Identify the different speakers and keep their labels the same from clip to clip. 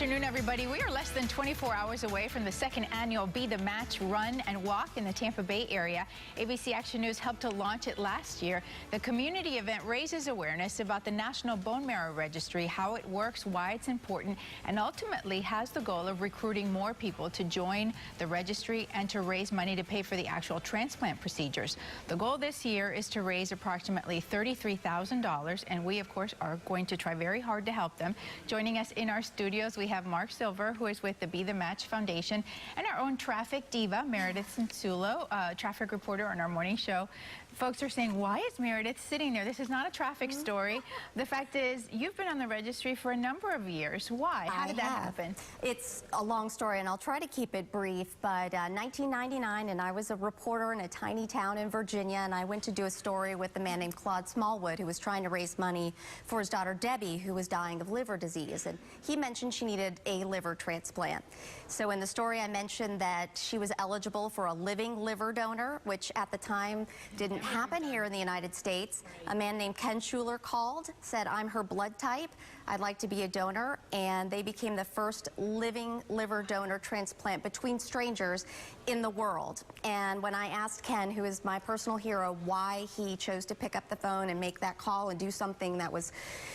Speaker 1: afternoon, everybody. We are less than 24 hours away from the second annual Be the Match Run and Walk in the Tampa Bay area. ABC Action News helped to launch it last year. The community event raises awareness about the National Bone Marrow Registry, how it works, why it's important, and ultimately has the goal of recruiting more people to join the registry and to raise money to pay for the actual transplant procedures. The goal this year is to raise approximately $33,000, and we, of course, are going to try very hard to help them. Joining us in our studios, we have Mark Silver, who is with the Be the Match Foundation, and our own traffic diva, Meredyth Censullo, traffic reporter on our morning show. Folks are saying, why is Meredyth sitting there? This is not a traffic story. The fact is, you've been on the registry for a number of years. Why? How did that happen?
Speaker 2: It's a long story, and I'll try to keep it brief, but 1999, and I was a reporter in a tiny town in Virginia, and I went to do a story with a man named Claude Smallwood, who was trying to raise money for his daughter Debbie, who was dying of liver disease, and he mentioned she needed a liver transplant. So in the story, I mentioned that she was eligible for a living liver donor, which at the time didn't happen here in the United States. A man named Ken Schuler called, said, I'm her blood type, I'd like to be a donor, and they became the first living liver donor transplant between strangers in the world. And when I asked Ken, who is my personal hero, why he chose to pick up the phone and make that call and do something that was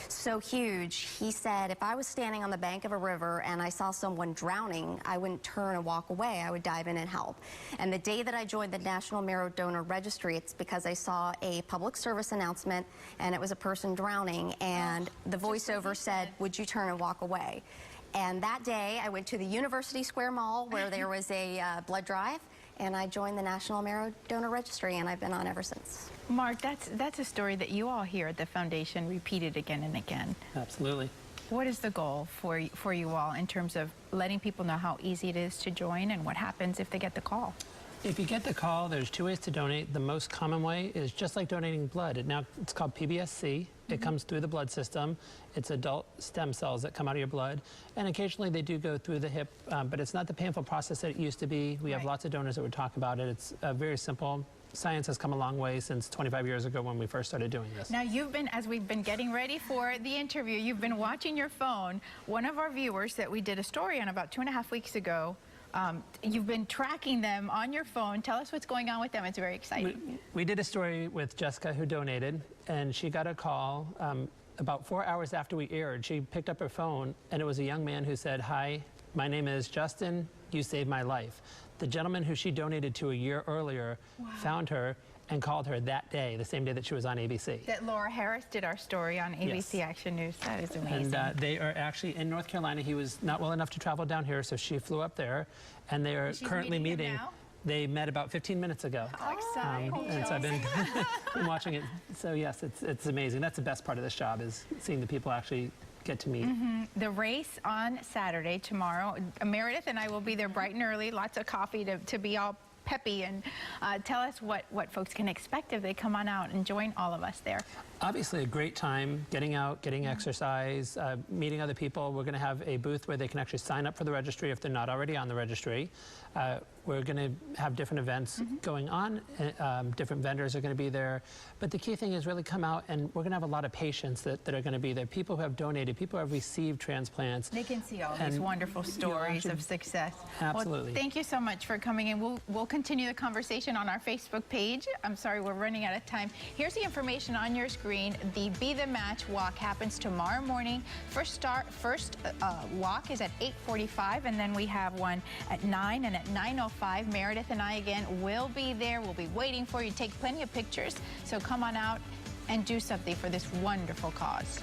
Speaker 2: so huge, he said, if I was standing on the bank of a river and I saw someone drowning, I wouldn't turn and walk away, I would dive in and help. And the day that I joined the National Marrow Donor Registry, it's because I saw a public service announcement, and it was a person drowning, and the voiceover said, would you turn and walk away? And that day, I went to the University Square Mall where there was a blood drive, and I joined the National Marrow Donor Registry, and I've been on ever since.
Speaker 1: Mark, that's a story that you all here at the foundation repeated again and again.
Speaker 3: Absolutely.
Speaker 1: What is the goal for you all in terms of letting people know how easy it is to join and what happens if they get the call?
Speaker 3: If you get the call, there's two ways to donate. The most common way is just like donating blood. Now it's called PBSC. It comes through the blood system. It's adult stem cells that come out of your blood. And occasionally they do go through the hip, but it's not the painful process that it used to be. We have lots of donors that would talk about it. It's very simple. Science has come a long way since 25 years ago when we first started doing this.
Speaker 1: Now you've been, as we've been getting ready for the interview, you've been watching your phone. One of our viewers that we did a story on about 2.5 weeks ago, you've been tracking them on your phone. Tell us what's going on with them. It's very exciting.
Speaker 3: We did a story with Jessica, who donated, and she got a call about 4 hours after we aired. She picked up her phone, and it was a young man who said, hi, my name is Justin. You saved my life. The gentleman who she donated to a year earlier found her and called her that day, the same day that she was on ABC.
Speaker 1: That Laura Harris did our story on ABC Action News. That is amazing.
Speaker 3: And they are actually in North Carolina. He was not well enough to travel down here, so she flew up there, and they are currently meeting. They met about 15 minutes ago.
Speaker 1: How exciting.
Speaker 3: And so I've been, been watching it. So yes, it's amazing. That's the best part of this job, is seeing the people actually get to meet.
Speaker 1: The race on Saturday, tomorrow. Meredyth and I will be there bright and early, lots of coffee to be all peppy, and tell us what folks can expect if they come on out and join all of us there.
Speaker 3: Obviously a great time, getting out, getting exercise, meeting other people. We're going to have a booth where they can actually sign up for the registry if they're not already on the registry. We're going to have different events going on. Different vendors are going to be there. But the key thing is really come out, and we're going to have a lot of patients that are going to be there. People who have donated, people who have received transplants.
Speaker 1: They can see all these wonderful stories of success.
Speaker 3: Absolutely.
Speaker 1: Well, thank you so much for coming in. We'll continue the conversation on our Facebook page. I'm sorry, we're running out of time. Here's the information on your screen. The Be the Match walk happens tomorrow morning. First walk is at 8:45, and then we have one at 9 and at 9:05. Meredyth and I again will be there. We'll be waiting for you. Take plenty of pictures. So come on out and do something for this wonderful cause.